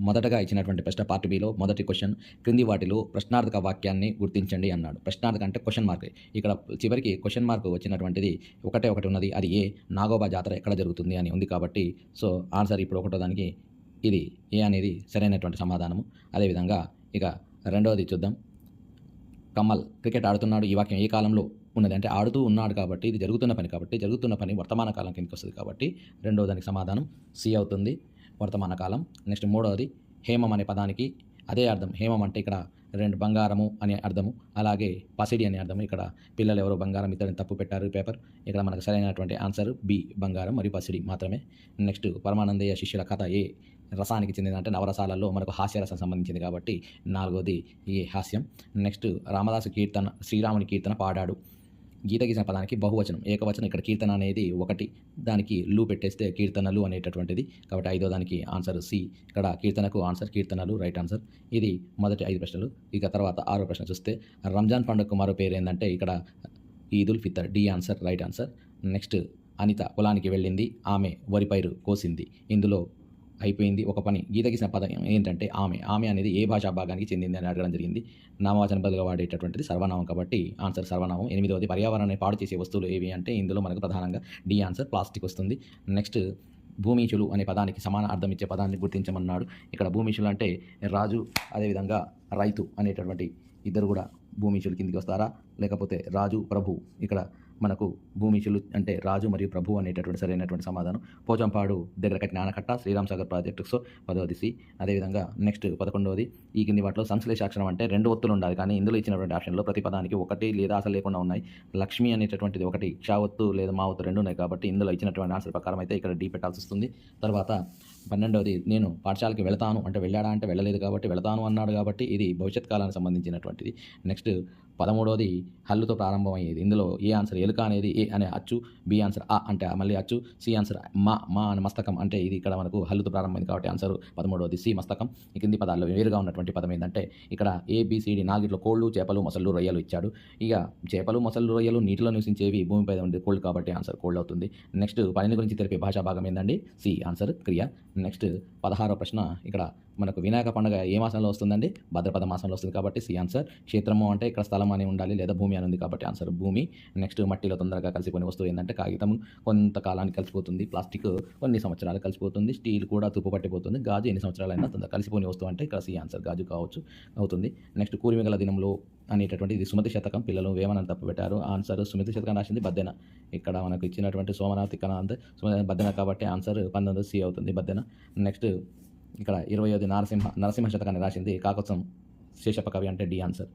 మొదటగా ఇచ్చినటువంటి ప్రశ్న పార్ట్ బిలో మొదటి క్వెషన్ క్రింది వాటిలో ప్రశ్నార్థక వాక్యాన్ని గుర్తించండి అన్నాడు. ప్రశ్నార్థక అంటే క్వెషన్ మార్క్. ఇక్కడ చివరికి క్వెషన్ మార్క్ వచ్చినటువంటిది ఒకటే ఒకటి ఉన్నది. అది ఏ నాగోబా జాతర ఎక్కడ జరుగుతుంది అని ఉంది కాబట్టి సో ఆన్సర్ ఇప్పుడు ఒకటో దానికి ఇది ఏ అనేది సరైనటువంటి సమాధానము. అదేవిధంగా ఇక రెండవది చూద్దాం. కమల్ క్రికెట్ ఆడుతున్నాడు. ఈ వాక్యం ఏ కాలంలో ఉన్నది అంటే ఆడుతూ ఉన్నాడు కాబట్టి ఇది జరుగుతున్న పని కాబట్టి జరుగుతున్న పని వర్తమాన కాలం కిందకి వస్తుంది కాబట్టి రెండో దానికి సమాధానం సి అవుతుంది, వర్తమాన కాలం. నెక్స్ట్ మూడవది హేమం అనే పదానికి అదే అర్థం. హేమం అంటే ఇక్కడ రెండు బంగారము అనే అర్థము, అలాగే పసిడి అనే అర్థము. ఇక్కడ పిల్లలు ఎవరో బంగారం ఇతరుని తప్పు పెట్టారు పేపర్. ఇక్కడ మనకు సరైనటువంటి ఆన్సర్ బి బంగారం మరియు పసిడి మాత్రమే. నెక్స్ట్ పరమానందయ్య శిష్యుల కథ ఏ రసానికి చెందిందంటే నవరసాలలో మనకు హాస్యరసం సంబంధించింది కాబట్టి నాలుగోది ఈ హాస్యం. నెక్స్ట్ రామదాసు కీర్తన శ్రీరాముని కీర్తన పాడాడు. గీత గీసిన పదానికి బహువచనం ఏకవచనం. ఇక్కడ కీర్తన అనేది ఒకటి, దానికి లు పెట్టేస్తే కీర్తనలు అనేటటువంటిది కాబట్టి ఐదో దానికి ఆన్సర్ సి. ఇక్కడ కీర్తనకు ఆన్సర్ కీర్తనలు రైట్ ఆన్సర్. ఇది మొదటి 5 ప్రశ్నలు. ఇక తర్వాత 6వ ప్రశ్న చూస్తే రంజాన్ పండుగకు మరో పేరు ఏంటంటే ఇక్కడ Eid ul Fitr the answer right answer. Next Anitha పొలానికి వెళ్ళింది, ఆమె వరి పైరు కోసింది. ఇందులో అయిపోయింది ఒక పని. గీత గీసిన పదం ఏంటంటే ఆమె. ఆమె అనేది ఏ భాషా భాగానికి చెందింది అని అడగడం జరిగింది. నామవాచన బదులుగా వాడేటటువంటిది సర్వనామం కాబట్టి ఆన్సర్ సర్వనామం. 8వది పర్యావరణాన్ని పాడు చేసే వస్తువులు ఏవి అంటే ఇందులో మనకు ప్రధానంగా డి ఆన్సర్ ప్లాస్టిక్ వస్తుంది. నెక్స్ట్ భూమిషులు అనే పదానికి సమాన అర్థం ఇచ్చే పదాన్ని గుర్తించమన్నాడు. ఇక్కడ భూమిషులు అంటే రాజు అదేవిధంగా రైతు అనేటటువంటి ఇద్దరు కూడా భూమిషులు కిందికి వస్తారా, లేకపోతే రాజు ప్రభు. ఇక్కడ మనకు భూమిషులు అంటే రాజు మరియు ప్రభు అనేటటువంటి సరైనటువంటి సమాధానం. పోచంపాడు దగ్గర కట్టిన ఆనకట్ట శ్రీరామ్ సాగర్ ప్రాజెక్టు. సో 10వది సి. అదేవిధంగా నెక్స్ట్ 11వది ఈ కింది వాటిలో సంశ్లేషాక్షరం అంటే 2 ఒత్తులు ఉండాలి, కానీ ఇందులో ఇచ్చినటువంటి ఆప్షన్లో ప్రతి పదానికి ఒకటి లేదా అసలు లేకుండా ఉన్నాయి. లక్ష్మి అనేటటువంటిది ఒకటి, క్ష ఒత్తు లేదా మా ఒత్తు 2 ఉన్నాయి కాబట్టి ఇందులో ఇచ్చినటువంటి ఆన్సర్ ప్రకారం అయితే ఇక్కడ డి పెట్టాల్సి వస్తుంది. తర్వాత 12వది నేను పాఠశాలకి వెళతాను అంటే వెళ్ళాడా అంటే వెళ్ళలేదు కాబట్టి వెళతాను అన్నాడు కాబట్టి ఇది భవిష్యత్ కాలానికి సంబంధించినటువంటిది. నెక్స్ట్ 13వది హల్లుతో ప్రారంభమయ్యేది. ఇందులో ఏ ఆన్సర్ ఎలుక అనేది ఏ అనే అచ్చు, బి ఆన్సర్ ఆ అంటే మళ్ళీ అచ్చు, సి ఆన్సర్ మా అనే మస్తకం అంటే ఇది ఇక్కడ మనకు హల్లుతో ప్రారంభమైంది కాబట్టి ఆన్సర్ 13వది సి మస్తకం. ఈ కింది పదాల్లో వేరుగా ఉన్నటువంటి పదం ఏంటంటే ఇక్కడ ఏబిసిడి 4 కోళ్ళు చేపలు మొసళ్ళు రొయ్యలు ఇచ్చాడు. ఇక చేపలు మొసళ్ళు రొయ్యలు నీటిలో నివసించేవి, భూమిపై ఉండే కోళ్ళు కాబట్టి ఆన్సర్ కోళ్ళు అవుతుంది. నెక్స్ట్ పనిని గురించి తెలిపే భాషా భాగం ఏంటండి సి ఆన్సర్ క్రియ. నెక్స్ట్ 16వ ప్రశ్న ఇక్కడ మనకు వినాయక పండుగ ఏ మాసంలో వస్తుందండి భాద్రపద మాసంలో వస్తుంది కాబట్టి సి ఆన్సర్. క్షేత్రము అంటే ఇక్కడ స్థలం అని ఉండాలి లేదా భూమి అని ఉంది కాబట్టి ఆన్సర్ భూమి. నెక్స్ట్ మట్టిలో తొందరగా కలిసిపోయిన వస్తువు ఏంటంటే కాగితం కొంతకాలానికి కలిసిపోతుంది, ప్లాస్టిక్ కొన్ని సంవత్సరాలు కలిసిపోతుంది, స్టీల్ కూడా తుప్పు పట్టిపోతుంది, గాజు ఎన్ని సంవత్సరాలైనా తొందరగా కలిసిపోయిన వస్తువు అంటే ఇక్కడ సి ఆన్సర్ గాజు కావచ్చు అవుతుంది. నెక్స్ట్ కూరిమిగల దినంలో అనేటటువంటి ఇది సుమతి శతకం, పిల్లలు వేమనని తప్పు పెట్టారు. ఆన్సర్ సుమతి శతకం రాసింది బద్దెన. ఇక్కడ మనకు ఇచ్చినటువంటి సోమనాథ్ తిక్కనాథ్ బద్దెన కాబట్టి ఆన్సర్ 19 సి అవుతుంది బద్దెన. నెక్స్ట్ ఇక్కడ 20వది నరసింహ శతకాన్ని రాసింది కాకసం శేషప్ప కవి అంటే డి ఆన్సర్.